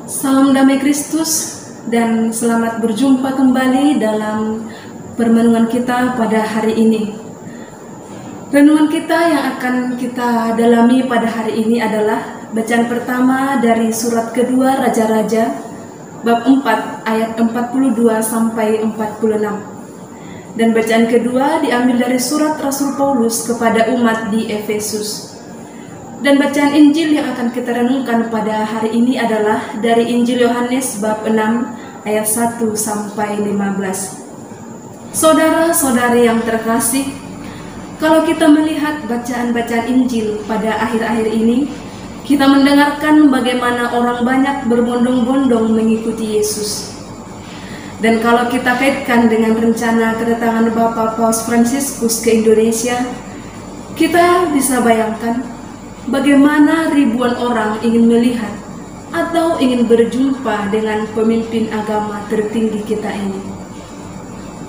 Salam damai Kristus dan selamat berjumpa kembali dalam permenungan kita pada hari ini. Renungan kita yang akan kita dalami pada hari ini adalah bacaan pertama dari surat kedua Raja-Raja bab 4 ayat 42 sampai 46. Dan bacaan kedua diambil dari surat Rasul Paulus kepada umat di Efesus. Dan bacaan Injil yang akan kita renungkan pada hari ini adalah dari Injil Yohanes bab 6 ayat 1 sampai 15. Saudara-saudari yang terkasih, kalau kita melihat bacaan-bacaan Injil pada akhir-akhir ini, kita mendengarkan bagaimana orang banyak berbondong-bondong mengikuti Yesus. Dan kalau kita kaitkan dengan rencana kedatangan Bapak Paus Fransiskus ke Indonesia, kita bisa bayangkan bagaimana ribuan orang ingin melihat atau ingin berjumpa dengan pemimpin agama tertinggi kita ini.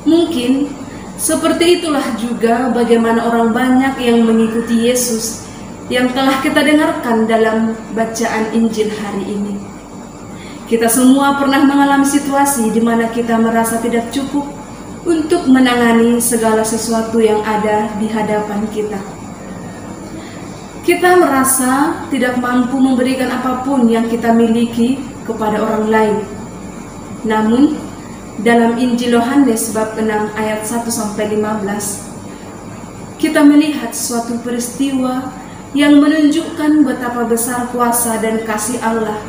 Mungkin seperti itulah juga bagaimana orang banyak yang mengikuti Yesus yang telah kita dengarkan dalam bacaan Injil hari ini. Kita semua pernah mengalami situasi di mana kita merasa tidak cukup untuk menangani segala sesuatu yang ada di hadapan kita. Kita merasa tidak mampu memberikan apapun yang kita miliki kepada orang lain. Namun, dalam Injil Yohanes bab 6 ayat 1 sampai 15, kita melihat suatu peristiwa yang menunjukkan betapa besar kuasa dan kasih Allah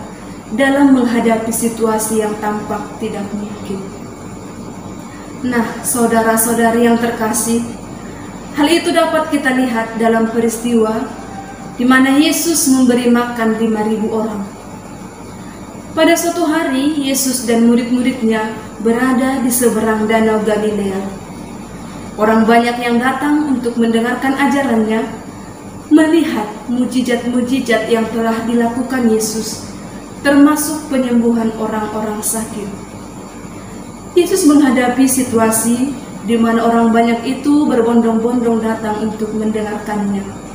dalam menghadapi situasi yang tampak tidak mungkin. Nah, saudara-saudari yang terkasih, hal itu dapat kita lihat dalam peristiwa di mana Yesus memberi makan 5.000 orang. Pada suatu hari, Yesus dan murid-muridnya berada di seberang Danau Galilea. Orang banyak yang datang untuk mendengarkan ajarannya, melihat mujizat-mujizat yang telah dilakukan Yesus, termasuk penyembuhan orang-orang sakit. Yesus menghadapi situasi di mana orang banyak itu berbondong-bondong datang untuk mendengarkannya.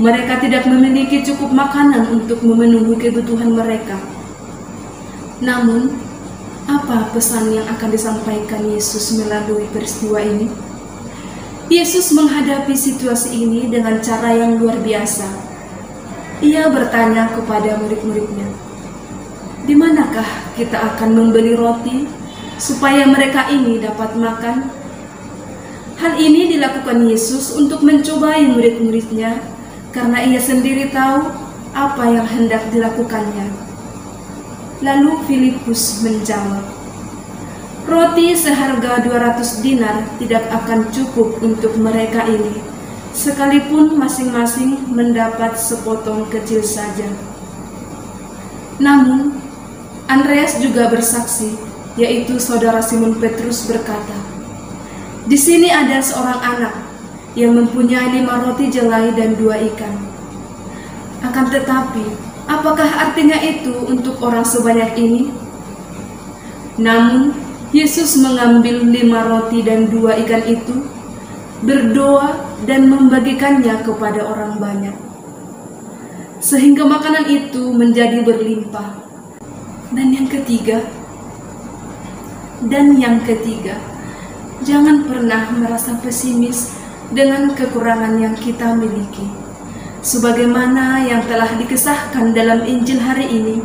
Mereka tidak memiliki cukup makanan untuk memenuhi kebutuhan mereka. Namun, apa pesan yang akan disampaikan Yesus melalui peristiwa ini? Yesus menghadapi situasi ini dengan cara yang luar biasa. Ia bertanya kepada murid-muridnya, "Di manakah kita akan membeli roti supaya mereka ini dapat makan?" Hal ini dilakukan Yesus untuk mencobai murid-muridnya, karena ia sendiri tahu apa yang hendak dilakukannya. Lalu Filipus menjawab, "Roti seharga 200 dinar tidak akan cukup untuk mereka ini, sekalipun masing-masing mendapat sepotong kecil saja." Namun, Andreas juga bersaksi, yaitu saudara Simon Petrus berkata, "Di sini ada seorang anak yang mempunyai 5 roti jelai dan 2 ikan. Akan tetapi, apakah artinya itu untuk orang sebanyak ini?" Namun, Yesus mengambil 5 roti dan 2 ikan itu, berdoa dan membagikannya kepada orang banyak, sehingga makanan itu menjadi berlimpah. Dan yang ketiga, jangan pernah merasa pesimis dengan kekurangan yang kita miliki. Sebagaimana yang telah dikisahkan dalam Injil hari ini,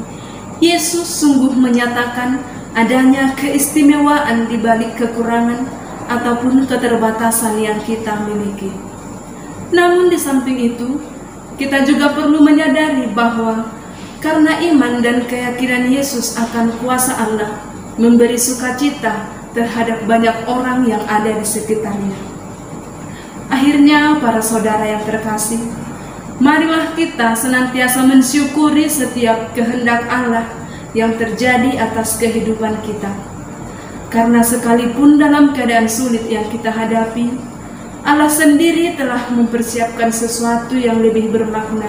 Yesus sungguh menyatakan adanya keistimewaan di balik kekurangan ataupun keterbatasan yang kita miliki. Namun di samping itu, kita juga perlu menyadari bahwa karena iman dan keyakinan Yesus akan kuasa Allah memberi sukacita terhadap banyak orang yang ada di sekitarnya. Akhirnya, para saudara yang terkasih, marilah kita senantiasa mensyukuri setiap kehendak Allah yang terjadi atas kehidupan kita. Karena sekalipun dalam keadaan sulit yang kita hadapi, Allah sendiri telah mempersiapkan sesuatu yang lebih bermakna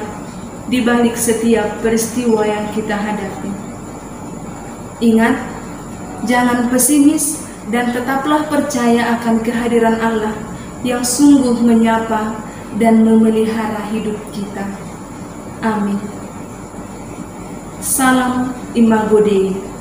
di balik setiap peristiwa yang kita hadapi. Ingat, jangan pesimis dan tetaplah percaya akan kehadiran Allah yang sungguh menyapa dan memelihara hidup kita. Amin. Salam Imago Dei.